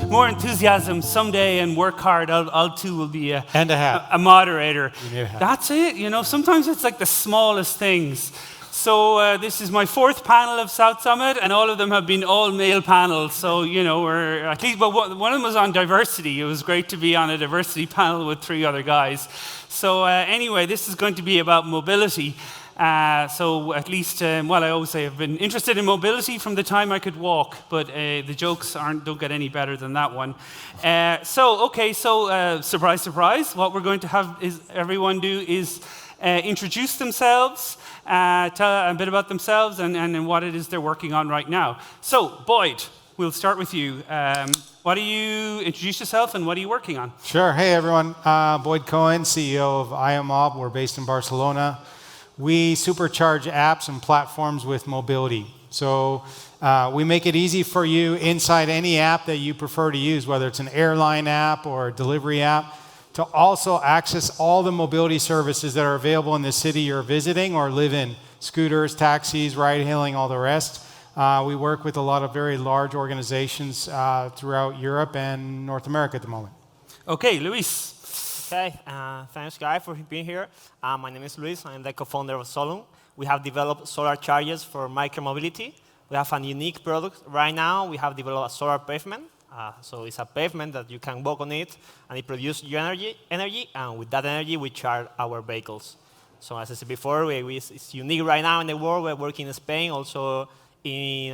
more enthusiasm someday and work hard, I'll too will be And a hat. a moderator. You need a hat. That's it. Sometimes it's like the smallest things. So this is my 4th panel of South Summit, and all of them have been all-male panels. So, we're at least, but one of them was on diversity. It was great to be on a diversity panel with 3 other guys. So anyway, this is going to be about mobility. So at least, I always say I've been interested in mobility from the time I could walk, but the jokes don't get any better than that one. Surprise, surprise, what we're going to have is everyone do is introduce themselves, tell a bit about themselves and what it is they're working on right now. So, Boyd, we'll start with you. Why do you introduce yourself and what are you working on? Sure. Hey, everyone. Boyd Cohen, CEO of Iomob. We're based in Barcelona. We supercharge apps and platforms with mobility. So we make it easy for you inside any app that you prefer to use, whether it's an airline app or a delivery app, to also access all the mobility services that are available in the city you're visiting or live in. Scooters, taxis, ride-hailing, all the rest. We work with a lot of very large organizations throughout Europe and North America at the moment. Okay, Luis. Okay, thanks, guys, for being here. My name is Luis. I'm the co-founder of Solon. We have developed solar chargers for micromobility. We have a unique product. Right now, we have developed a solar pavement. So it's a pavement that you can walk on it, and it produces energy, and with that energy, we charge our vehicles. So as I said before, it's unique right now in the world. We're working in Spain, also in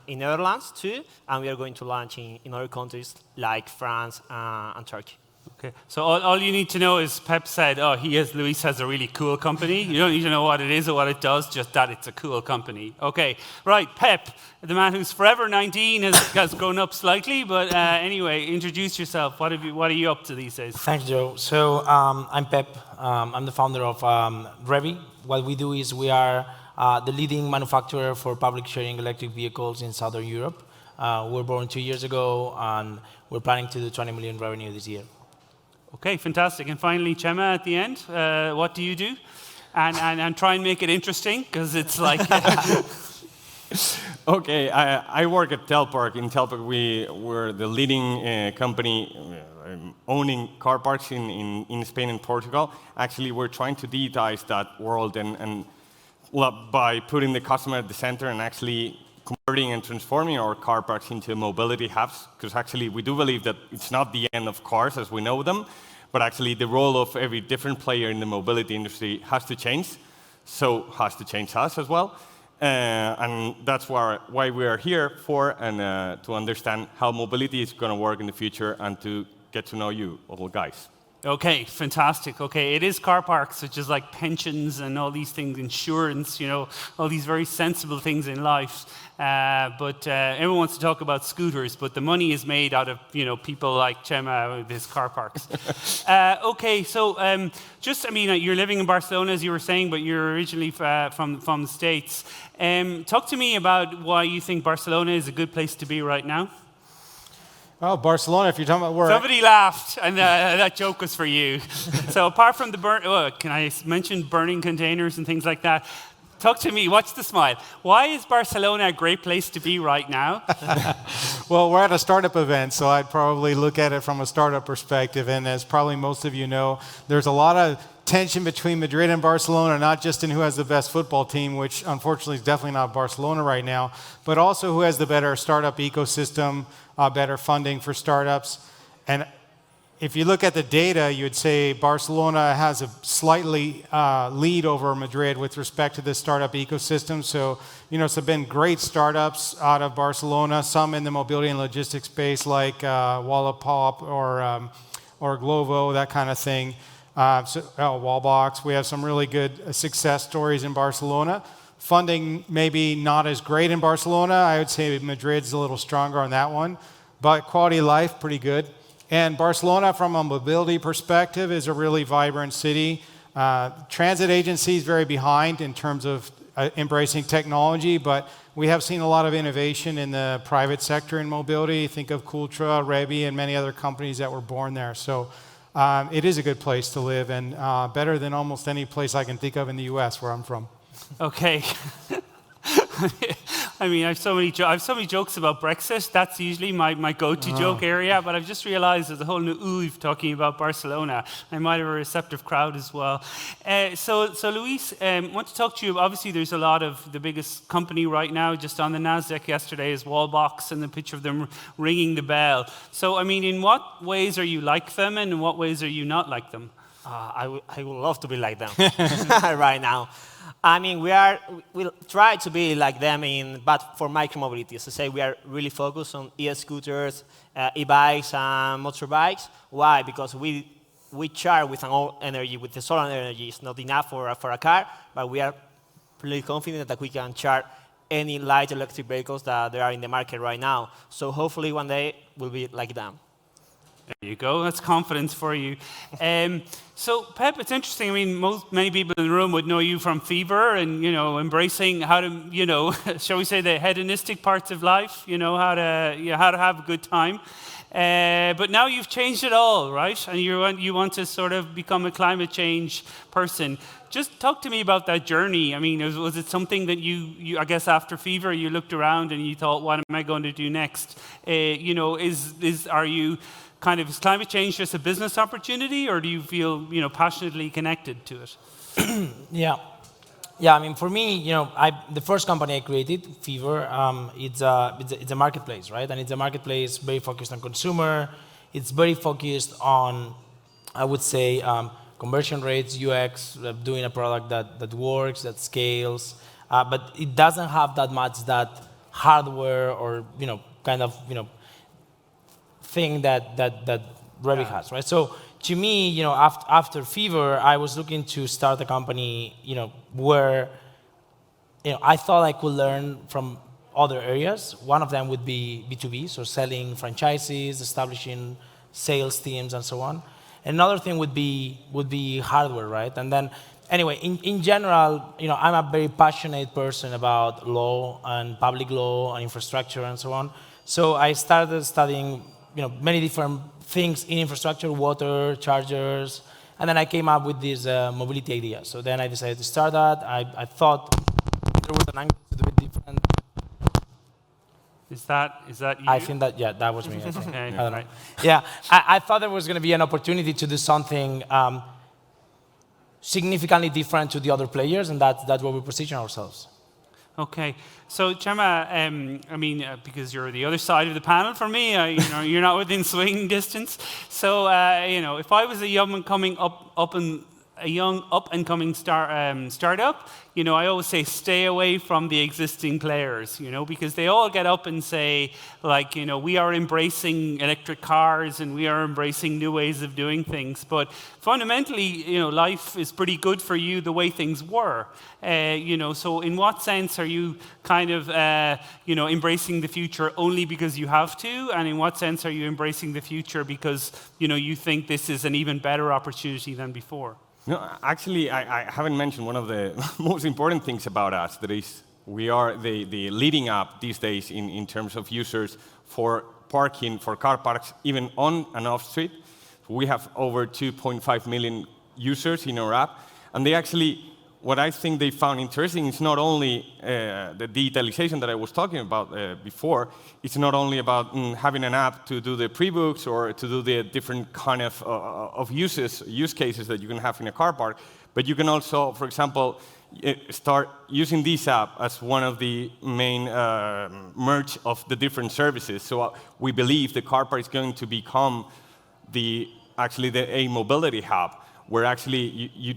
Netherlands, too, and we are going to launch in other countries like France and Turkey. Okay, so all you need to know is Pep said, Luis has a really cool company. You don't need to know what it is or what it does, just that it's a cool company. Okay, right, Pep, the man who's forever 19 has grown up slightly, but anyway, introduce yourself. What are you up to these days? Thanks, Joe. So I'm Pep. I'm the founder of Revi. What we do is we are the leading manufacturer for public sharing electric vehicles in Southern Europe. We were born 2 years ago, and we're planning to do 20 million revenue this year. Okay, fantastic. And finally, Chema, at the end, what do you do? And try and make it interesting, because it's like... Okay, I work at Telpark. In Telpark, we're the leading company owning car parks in Spain and Portugal. Actually, we're trying to digitize that world and by putting the customer at the center and actually converting and transforming our car parks into mobility hubs, because actually we do believe that it's not the end of cars as we know them, but actually the role of every different player in the mobility industry has to change, so has to change us as well. And that's why we are here for, and to understand how mobility is going to work in the future and to get to know you all guys. Okay, fantastic. Okay, it is car parks, which is like pensions and all these things, insurance, all these very sensible things in life. But everyone wants to talk about scooters, but the money is made out of, people like Chema with his car parks. Okay, so you're living in Barcelona, as you were saying, but you're originally from the States. Talk to me about why you think Barcelona is a good place to be right now. Oh, Barcelona, if you're talking about where... Somebody laughed, and that joke was for you. So apart from can I mention burning containers and things like that? Talk to me, watch the smile. Why is Barcelona a great place to be right now? Well, we're at a startup event, so I'd probably look at it from a startup perspective. And as probably most of you know, there's a lot of tension between Madrid and Barcelona, not just in who has the best football team, which unfortunately is definitely not Barcelona right now, but also who has the better startup ecosystem, better funding for startups. And if you look at the data, you would say Barcelona has a slightly lead over Madrid with respect to the startup ecosystem. So, it's been great startups out of Barcelona, some in the mobility and logistics space like Wallapop or Glovo, that kind of thing. Wallbox. We have some really good success stories in Barcelona. Funding maybe not as great in Barcelona. I would say Madrid's a little stronger on that one. But quality of life, pretty good. And Barcelona, from a mobility perspective, is a really vibrant city. Transit agencies very behind in terms of embracing technology, but we have seen a lot of innovation in the private sector in mobility. Think of Cultra, Revi, and many other companies that were born there. So it is a good place to live, and better than almost any place I can think of in the US where I'm from. Okay. I mean, I have so many jokes about Brexit. That's usually my go-to joke area. But I've just realised there's a whole new ooh talking about Barcelona. I might have a receptive crowd as well. So Luis, I want to talk to you. Obviously, there's a lot of the biggest company right now, just on the Nasdaq yesterday, is Wallbox, and the picture of them ringing the bell. So, I mean, in what ways are you like them, and in what ways are you not like them? I would love to be like them right now. I mean, we'll try to be like them but for micromobility. As I say, we are really focused on e-scooters, e-bikes, and motorbikes. Why? Because we charge with our energy, with the solar energy. It's not enough for a car, but we are pretty confident that we can charge any light electric vehicles that there are in the market right now. So hopefully one day we'll be like them. There you go. That's confidence for you. So, Pep, it's interesting. I mean, many people in the room would know you from Fever and, embracing how to, shall we say, the hedonistic parts of life, how to have a good time. But now you've changed it all, right? And you want to sort of become a climate change person. Just talk to me about that journey. I mean, was it something that you I guess after Fever, you looked around and you thought, what am I going to do next? Is climate change just a business opportunity, or do you feel, passionately connected to it? Yeah. I mean, for me, the first company I created, Fever, it's a marketplace, right? And it's a marketplace very focused on consumer. It's very focused on, I would say, conversion rates, UX, doing a product that works, that scales, but it doesn't have that much that hardware or thing that Revit has, right? So to me, after Fever, I was looking to start a company, where, I thought I could learn from other areas. One of them would be B2B, so selling franchises, establishing sales teams, and so on. Another thing would be hardware, right? And then, anyway, in general, I'm a very passionate person about law and public law and infrastructure and so on. So I started studying many different things in infrastructure, water, chargers, and then I came up with this mobility idea. So then I decided to start that. I thought there was an angle to do it different. Is that you? I think that was me. Okay, I don't know. right. Yeah, I thought there was going to be an opportunity to do something significantly different to the other players, and that's where we position ourselves. Okay, so Gemma, I mean, because you're the other side of the panel for me, you're not within swinging distance. So, if I was a young up and coming startup, I always say stay away from the existing players, because they all get up and say, like, we are embracing electric cars and we are embracing new ways of doing things. But fundamentally, life is pretty good for you the way things were. So in what sense are you kind of, embracing the future only because you have to? And in what sense are you embracing the future because, you think this is an even better opportunity than before? No, actually, I haven't mentioned one of the most important things about us. That is, we are the leading app these days in terms of users for parking, for car parks, even on and off street. We have over 2.5 million users in our app. And they actually, what I think they found interesting is not only the digitalization that I was talking about before. It's not only about having an app to do the pre-books or to do the different kind of use cases that you can have in a car park, but you can also, for example, start using this app as one of the main merge of the different services. So we believe the car park is going to become a mobility hub, where actually you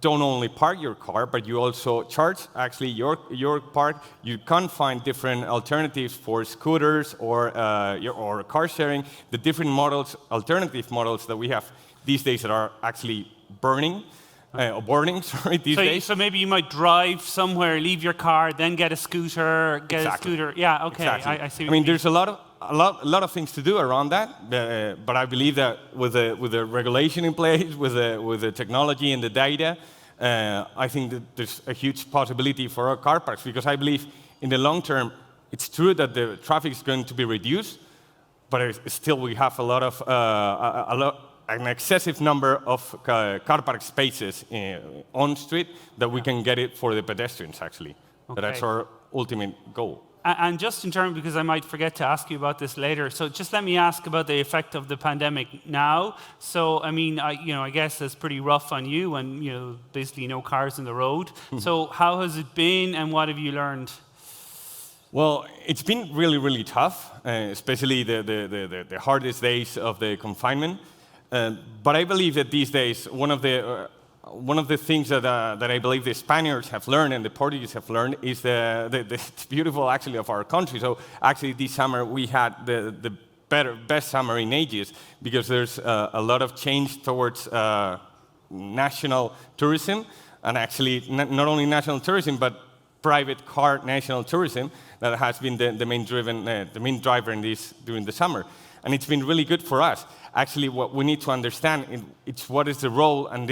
don't only park your car, but you also charge actually your park. You can find different alternatives for scooters or car sharing. The different alternative models that we have these days that are actually burning these days. So maybe you might drive somewhere, leave your car, then get a scooter, a scooter. Yeah, okay, exactly. I see. I mean, there's a lot of things to do around that, but I believe that with the regulation in place, with the technology and the data, I think that there's a huge possibility for our car parks, because I believe in the long term, it's true that the traffic is going to be reduced, but still we have an excessive number of car park spaces on street that we can get it for the pedestrians, actually. Okay. That's our ultimate goal. And just in terms, because I might forget to ask you about this later, so just let me ask about the effect of the pandemic now. So, I mean, I guess that's pretty rough on you, and basically no cars on the road. So, how has it been, and what have you learned? Well, it's been really, really tough, especially the hardest days of the confinement. But I believe that these days, one of the things that I believe the Spaniards have learned and the Portuguese have learned is the beautiful actually of our country. So actually this summer we had the best summer in ages, because there's a lot of change towards national tourism, and actually not only national tourism but private car national tourism that has been the main driver in this during the summer, and it's been really good for us. Actually, what we need to understand it's what is the role, and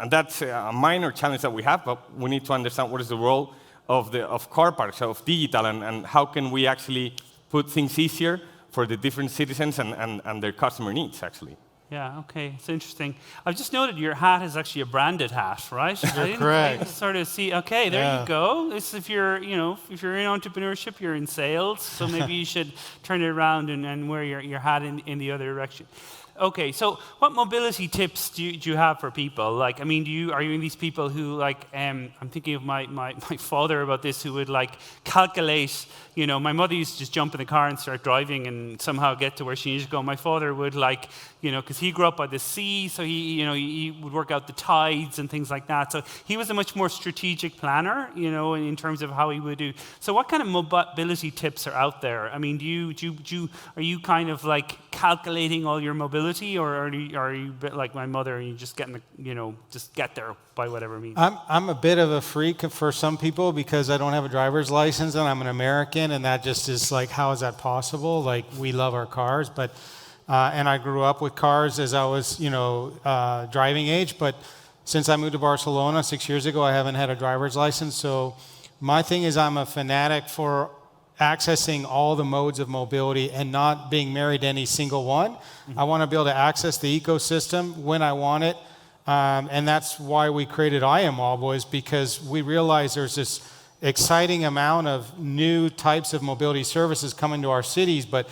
that's a minor challenge that we have, but we need to understand what is the role of car parks, of digital, and how can we actually put things easier for the different citizens and their customer needs, actually. Yeah, okay, it's interesting. I've just noted your hat is actually a branded hat, right? Correct. I sort of see. Okay, there you go. This, if you're in entrepreneurship, you're in sales, so maybe you should turn it around and wear your hat in the other direction. Okay, so what mobility tips do you have for people? Like, I mean, are you these people who like? I'm thinking of my father about this, who would like calculate. My mother used to just jump in the car and start driving and somehow get to where she needed to go. My father would like, because he grew up by the sea, so he would work out the tides and things like that. So he was a much more strategic planner, in terms of how he would do. So what kind of mobility tips are out there? I mean, are you kind of like calculating all your mobility, or are you a bit like my mother and you just just get there by whatever means? I'm a bit of a freak for some people because I don't have a driver's license and I'm an American, and that just is like, how is that possible? Like, we love our cars, but and I grew up with cars as I was, driving age. But since I moved to Barcelona 6 years ago, I haven't had a driver's license. So my thing is, I'm a fanatic for accessing all the modes of mobility and not being married to any single one. I want to be able to access the ecosystem when I want it. And that's why we created Iomob, was because we realized there's this exciting amount of new types of mobility services coming to our cities. But,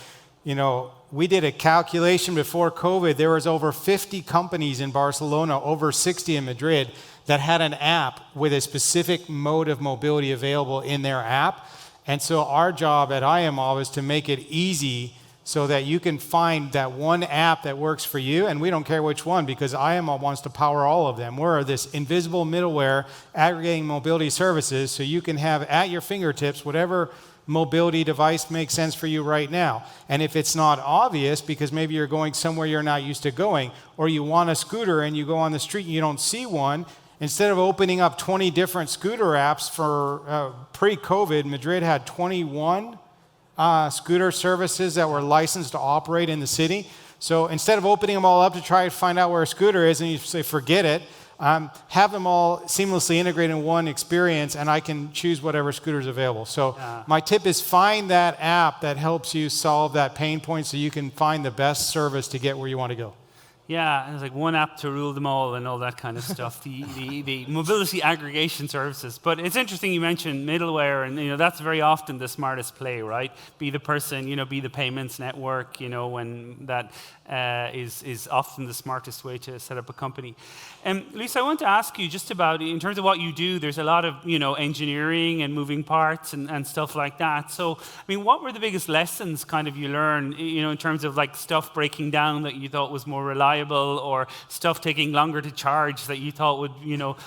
we did a calculation before COVID. There was over 50 companies in Barcelona, over 60 in Madrid, that had an app with a specific mode of mobility available in their app. And so our job at Iomob is to make it easy so that you can find that one app that works for you, and we don't care which one, because Iomob wants to power all of them. We're this invisible middleware aggregating mobility services so you can have at your fingertips whatever mobility device makes sense for you right now. And if it's not obvious, because maybe you're going somewhere you're not used to going, or you want a scooter and you go on the street and you don't see one, instead of opening up 20 different scooter apps for pre-COVID, Madrid had 21 scooter services that were licensed to operate in the city. So instead of opening them all up to try to find out where a scooter is and you say, forget it, have them all seamlessly integrated in one experience, and I can choose whatever scooter is available. So my tip is, find that app that helps you solve that pain point so you can find the best service to get where you want to go. Yeah, and it's like one app to rule them all and all that kind of stuff, the mobility aggregation services. But it's interesting you mentioned middleware, and that's very often the smartest play, right? Be the person, be the payments network, when that is often the smartest way to set up a company. Lisa, I want to ask you just about, in terms of what you do, there's a lot of, engineering and moving parts and stuff like that. So, I mean, what were the biggest lessons kind of you learned, in terms of like stuff breaking down that you thought was more reliable, or stuff taking longer to charge that you thought would,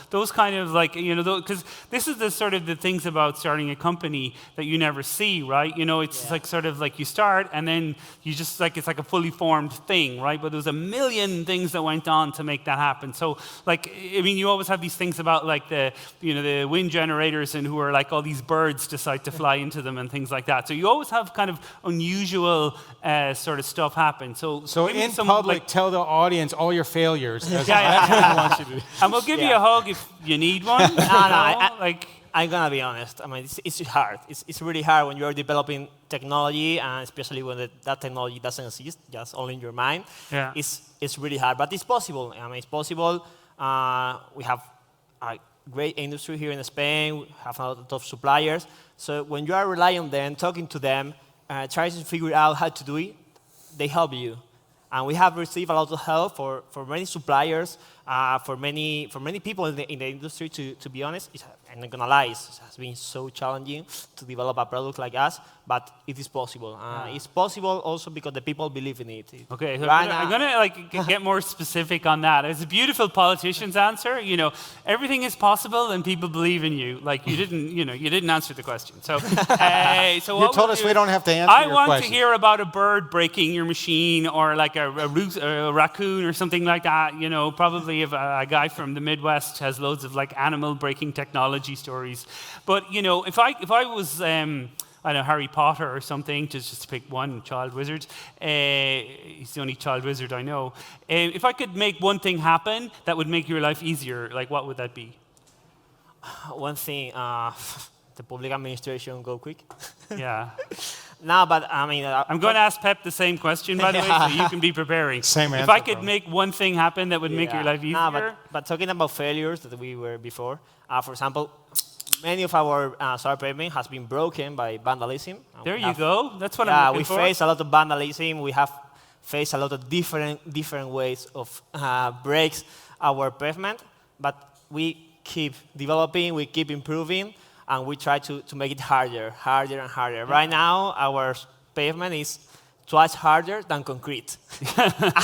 those kind of like, because this is the sort of the things about starting a company that you never see, right? It's like sort of like you start and then you just like, it's like a fully formed thing, right? But there's a million things that went on to make that happen. So like, I mean, you always have these things about like the wind generators and who are like all these birds decide to fly into them and things like that. So you always have kind of unusual sort of stuff happen. So in public, tell the audience all your failures. That's want you to do. And we'll give you a hug if you need one. I'm gonna be honest. I mean, it's hard. It's really hard when you're developing technology, and especially when that technology doesn't exist, just only in your mind. Yeah. It's really hard, but it's possible. I mean, it's possible. We have great industry here in Spain. We have a lot of suppliers. So when you are relying on them, talking to them, trying to figure out how to do it, they help you. And we have received a lot of help for many suppliers, for many people in the industry. To be honest, I'm not gonna lie, it has been so challenging to develop a product like us, but it is possible. It's possible also because the people believe in it. Okay, so I'm gonna like get more specific on that. It's a beautiful politician's answer. You know, everything is possible, and people believe in you. Like you didn't answer the question. So, so You told us we don't have to answer I your want question. to hear about a bird breaking your machine, or like a raccoon or something like that. You know, probably if a guy from the Midwest has loads of like animal breaking technology stories. But you know, if I was I don't know, Harry Potter or something, just to pick one child wizard. He's the only child wizard I know. If I could make one thing happen that would make your life easier, like what would that be? One thing, the public administration go quick. Yeah. No, but I mean... I'm going to ask Pep the same question, by the way, so you can be preparing. Same If answer, I could bro. make one thing happen that would make your life easier. No, but talking about failures that we were before, for example, many of our solar pavement has been broken by vandalism. There you go. That's what I'm looking for. We face a lot of vandalism. We have faced a lot of different ways of breaks our pavement, but we keep developing, we keep improving, and we try to make it harder and harder. Yeah. Right now, our pavement is twice harder than concrete.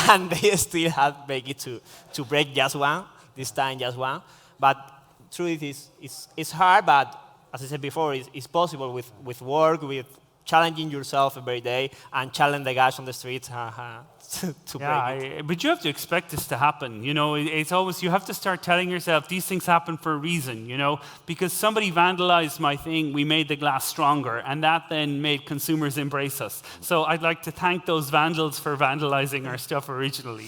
And they still have make it to break just one, this time just one. But truth is, it's hard, but as I said before, it's possible with work, with challenging yourself every day, and challenge the guys on the streets to break it. But you have to expect this to happen. You know, it's always, you have to start telling yourself these things happen for a reason, you know, because somebody vandalized my thing, we made the glass stronger, and that then made consumers embrace us. So I'd like to thank those vandals for vandalizing our stuff originally.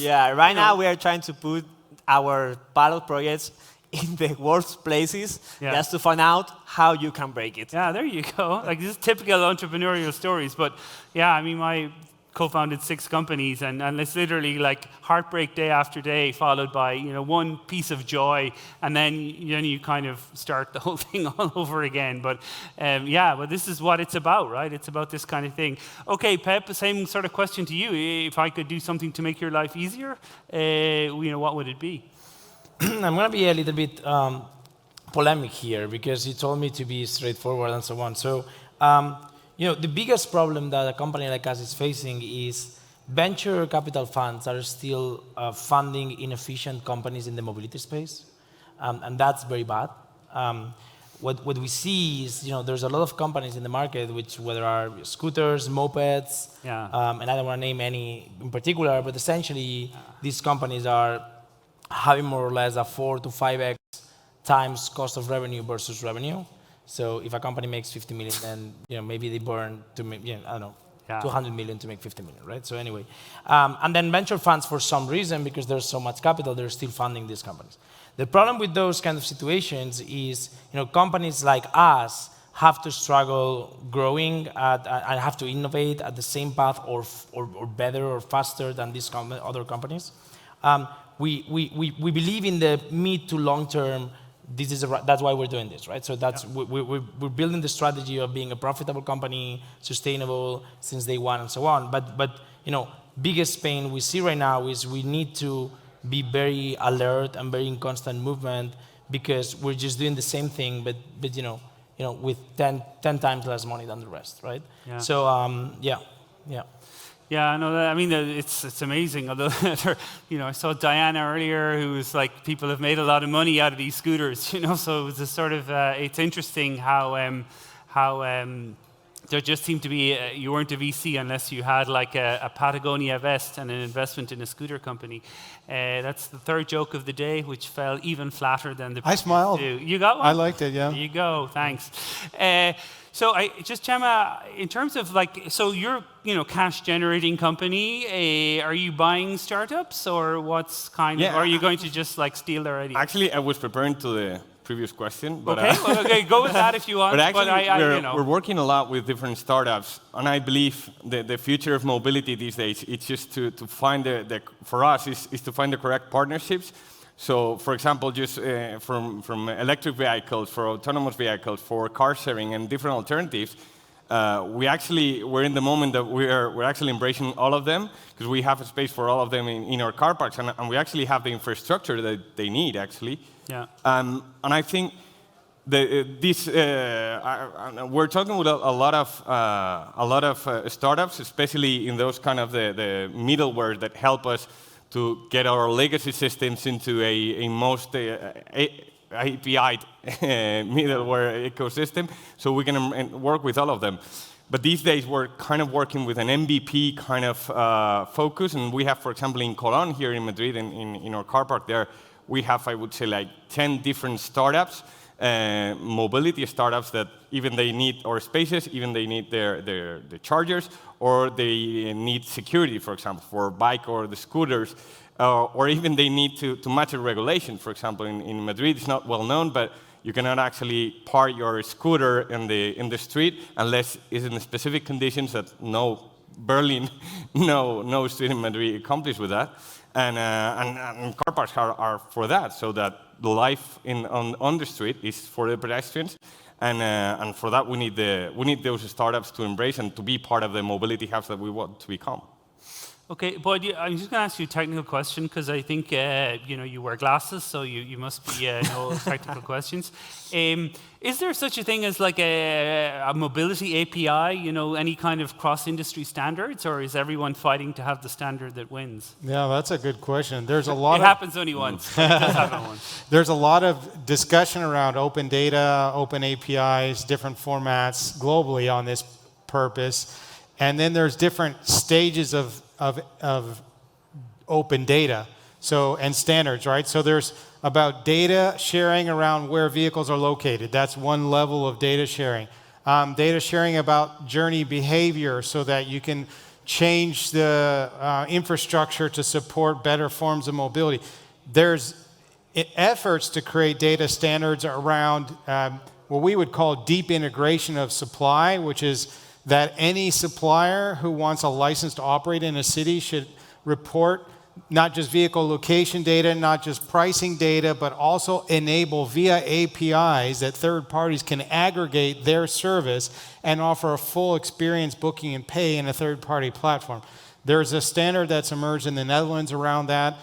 Right now we are trying to put our pilot projects in the worst places just to find out how you can break it. Yeah, there you go. Like, this is typical entrepreneurial stories. But yeah, I mean, I co-founded 6 companies, and it's literally like heartbreak day after day, followed by, you know, one piece of joy, and then you kind of start the whole thing all over again. But but this is what it's about, right? It's about this kind of thing. Okay, Pep, same sort of question to you. If I could do something to make your life easier, you know, what would it be? I'm going to be a little bit polemic here because you told me to be straightforward and so on. So, you know, the biggest problem that a company like us is facing is venture capital funds are still funding inefficient companies in the mobility space, and that's very bad. What we see is, you know, there's a lot of companies in the market which, whether are scooters, mopeds, and I don't want to name any in particular, but essentially these companies are having more or less a 4 to 5x times cost of revenue versus revenue. So if a company makes 50 million, then, you know, maybe they burn to make, you know, I don't know, 200 million to make 50 million, right? So anyway, and then venture funds, for some reason, because there's so much capital, they're still funding these companies. The problem with those kind of situations is, you know, companies like us have to struggle growing and have to innovate at the same path or better or faster than these other companies. We believe in the mid to long term. That's why we're doing this, right? So we're building the strategy of being a profitable company, sustainable since day one, and so on. But you know, biggest pain we see right now is we need to be very alert and very in constant movement because we're just doing the same thing, but you know with 10 times less money than the rest, right? Yeah. So Yeah, no, I mean, it's amazing. Although, you know, I saw Diana earlier, who was like, people have made a lot of money out of these scooters, you know. So it was a sort of, it's interesting how there just seemed to be, you weren't a VC unless you had like a Patagonia vest and an investment in a scooter company. That's the third joke of the day, which fell even flatter than the previous I smiled. two. You got one? I liked it, yeah. There you go, thanks. So Gemma, in terms of like, so you're, you know, cash generating company, are you buying startups or what's kind of, or are you going to just like steal their ideas? Actually, I was preparing to the previous question, but okay, go with that if you want. But actually, you know. we're working a lot with different startups, and I believe the future of mobility these days, it's just to find for us is to find the correct partnerships So, for example, just from electric vehicles, for autonomous vehicles, for car sharing and different alternatives, we're in the moment that we're actually embracing all of them because we have a space for all of them in our car parks, and we actually have the infrastructure that they need, actually. Yeah. And I think we're talking with a lot of startups, especially in those kind of the middleware that help us to get our legacy systems into a most API middleware ecosystem, so we can work with all of them. But these days, we're kind of working with an MVP kind of focus, and we have, for example, in Solon here in Madrid, in our car park there, we have, I would say, like 10 different startups, mobility startups that even they need our spaces, even they need the chargers, or they need security, for example, for bike or the scooters, or even they need to match a regulation. For example, in Madrid, it's not well known, but you cannot actually park your scooter in the street unless it's in specific conditions that Berlin, no street in Madrid accomplishes with that. And car parks are for that, so that the life on the street is for the pedestrians, and for that we need those startups to embrace and to be part of the mobility hubs that we want to become. Okay, Boyd, I'm just going to ask you a technical question because I think you wear glasses, so you must be know technical questions. Is there such a thing as like a mobility API? Any kind of cross-industry standards, or is everyone fighting to have the standard that wins? Yeah, that's a good question. There's a lot. It happens only once. But it does happen once. There's a lot of discussion around open data, open APIs, different formats globally on this purpose, and then there's different stages of open data, and standards, right? So there's about data sharing around where vehicles are located. That's one level of data sharing. Data sharing about journey behavior so that you can change the infrastructure to support better forms of mobility. There's efforts to create data standards around what we would call deep integration of supply, which is that any supplier who wants a license to operate in a city should report not just vehicle location data, not just pricing data, but also enable via APIs that third parties can aggregate their service and offer a full experience booking and pay in a third-party platform. There's a standard that's emerged in the Netherlands around that.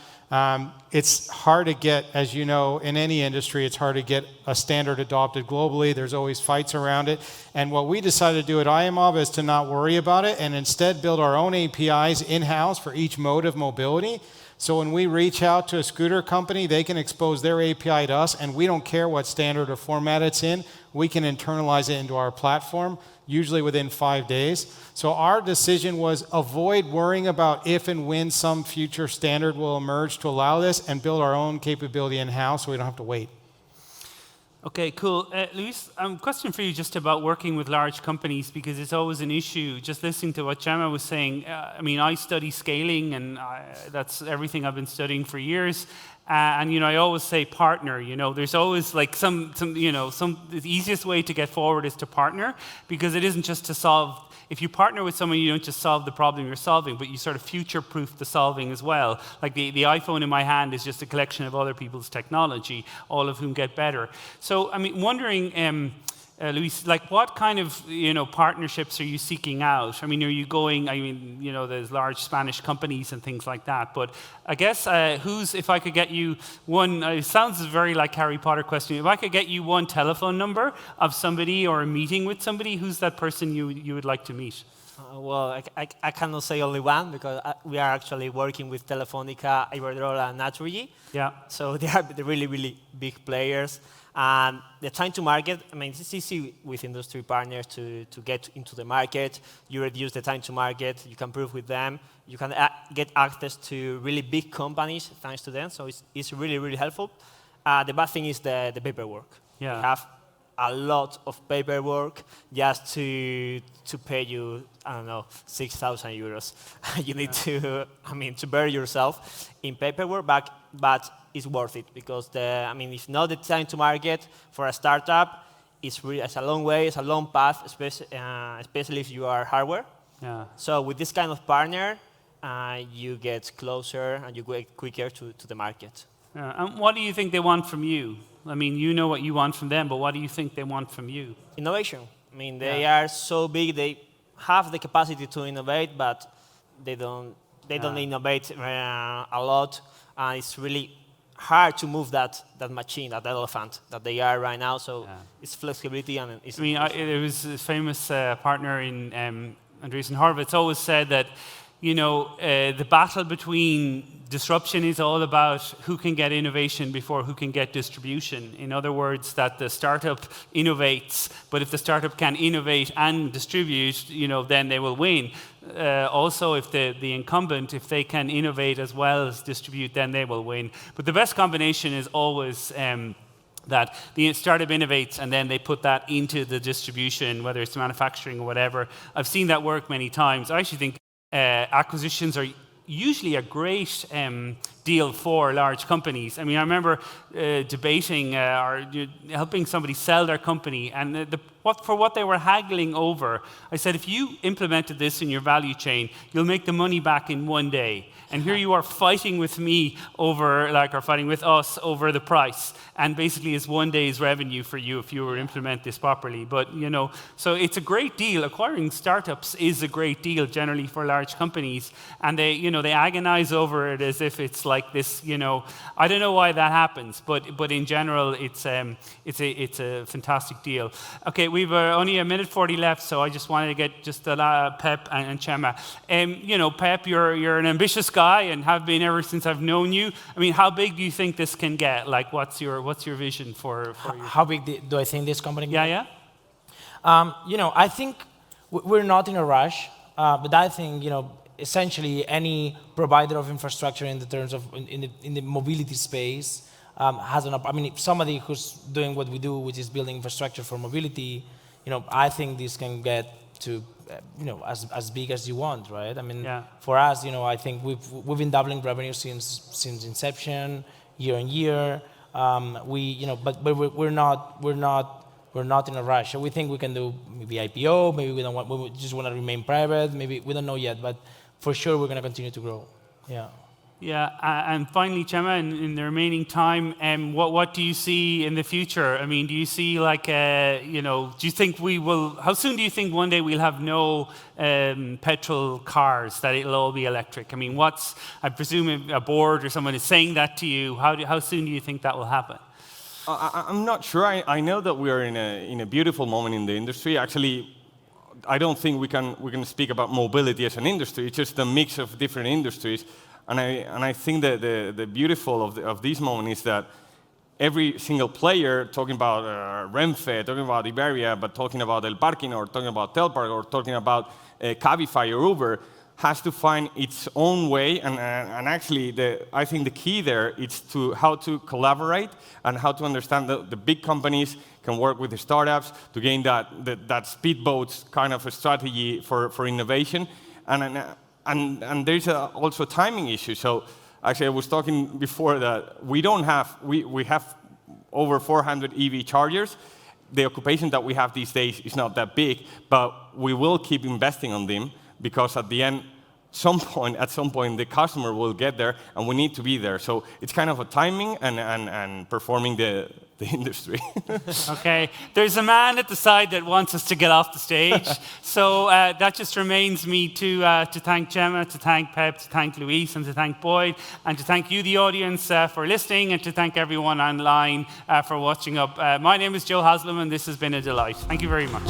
It's hard to get, as you know, in any industry, it's hard to get a standard adopted globally. There's always fights around it. And what we decided to do at Iomob is to not worry about it and instead build our own APIs in-house for each mode of mobility. So when we reach out to a scooter company, they can expose their API to us, and we don't care what standard or format it's in. We can internalize it into our platform, usually within 5 days. So our decision was avoid worrying about if and when some future standard will emerge to allow this and build our own capability in-house so we don't have to wait. Okay, cool. Luis, question for you just about working with large companies, because it's always an issue. Just listening to what Gemma was saying, I study scaling, and that's everything I've been studying for years. And I always say partner. There's always like the easiest way to get forward is to partner, because it isn't just to solve. If you partner with someone, you don't just solve the problem you're solving, but you sort of future-proof the solving as well. Like the iPhone in my hand is just a collection of other people's technology, all of whom get better. So, wondering, Luis, like what kind of partnerships are you seeking out? Are you going? There's large Spanish companies and things like that. But I guess if I could get you one, it sounds very like Harry Potter question. If I could get you one telephone number of somebody or a meeting with somebody, who's that person you would like to meet? Well, I cannot say only one, because we are actually working with Telefónica, Iberdrola, and Naturgy. Yeah. So they are the really, really big players. And the time to market, it's easy with industry partners to get into the market. You reduce the time to market. You can prove with them. You can get access to really big companies thanks to them. So it's really, really helpful. The bad thing is the paperwork. Yeah. You have a lot of paperwork just to pay you, 6,000 euros. You need to bury yourself in paperwork, but it's worth it, because if not the time to market for a startup, it's a long way, it's a long path, especially if you are hardware. Yeah. So with this kind of partner, you get closer and you get quicker to the market. And what do you think they want from you? I mean, you know what you want from them, but what do you think they want from you? Innovation. I mean, they are so big, they have the capacity to innovate, but they don't innovate a lot, and it's really hard to move that machine, that elephant that they are right now. So it's flexibility and it's. I mean, there was a famous partner in Andreessen Horowitz always said that, you know, the battle between disruption is all about who can get innovation before who can get distribution. In other words, that the startup innovates, but if the startup can innovate and distribute, you know, then they will win. Also, if the incumbent, if they can innovate as well as distribute, then they will win. But the best combination is always that the startup innovates and then they put that into the distribution, whether it's manufacturing or whatever. I've seen that work many times. I actually think acquisitions are usually a great deal for large companies. I mean, I remember debating or helping somebody sell their company, and for what they were haggling over, I said, if you implemented this in your value chain, you'll make the money back in 1 day. And here you are fighting with me over, or fighting with us over the price. And basically it's 1 day's revenue for you if you were to implement this properly. But, you know, so it's a great deal. Acquiring startups is a great deal generally for large companies. And they, you know, they agonize over it as if it's like this, you know, I don't know why that happens, but in general, it's a fantastic deal. Okay, we've only a minute 40 left, so I just wanted to get just Pep and Chema. You know, Pep, you're an ambitious guy and have been ever since I've known you. I mean, how big do you think this can get? Like, what's your vision for your... How big do I think this company can get? You know, I think we're not in a rush, but I think, you know, essentially any provider of infrastructure in the terms of in the mobility space has an. I mean, if somebody who's doing what we do, which is building infrastructure for mobility, you know, I think this can get to, you know, as big as you want, right? I mean, for us, you know, I think we've been doubling revenue since inception, year on year. You know, but we're not in a rush. So we think we can do maybe IPO, maybe we just want to remain private, maybe we don't know yet, but for sure we're going to continue to grow. Yeah. Yeah, and finally, Chema, in the remaining time, what do you see in the future? I mean, do you see like, you know, do you think how soon do you think one day we'll have no petrol cars, that it'll all be electric? I mean, I presume a board or someone is saying that to you. How soon do you think that will happen? I'm not sure. I know that we are in a beautiful moment in the industry. Actually, I don't think we can speak about mobility as an industry. It's just a mix of different industries. And I think that the beautiful of this moment is that every single player, talking about Renfe, talking about Iberia, but talking about Telpark, or talking about Telpark, or talking about Cabify or Uber, has to find its own way. And actually, I think the key there is how to collaborate and how to understand the big companies can work with the startups to gain that speedboats kind of a strategy for innovation. And there's also a timing issue. So actually, I was talking before that we have over 400 EV chargers. The occupation that we have these days is not that big, but we will keep investing on them because at the end, at some point, the customer will get there, and we need to be there. So it's kind of a timing and performing the industry. Okay, there's a man at the side that wants us to get off the stage. So that just remains me to thank Chema, to thank Pep, to thank Luis, and to thank Boyd, and to thank you, the audience, for listening, and to thank everyone online for watching up. My name is Joe Haslam, and this has been a delight. Thank you very much.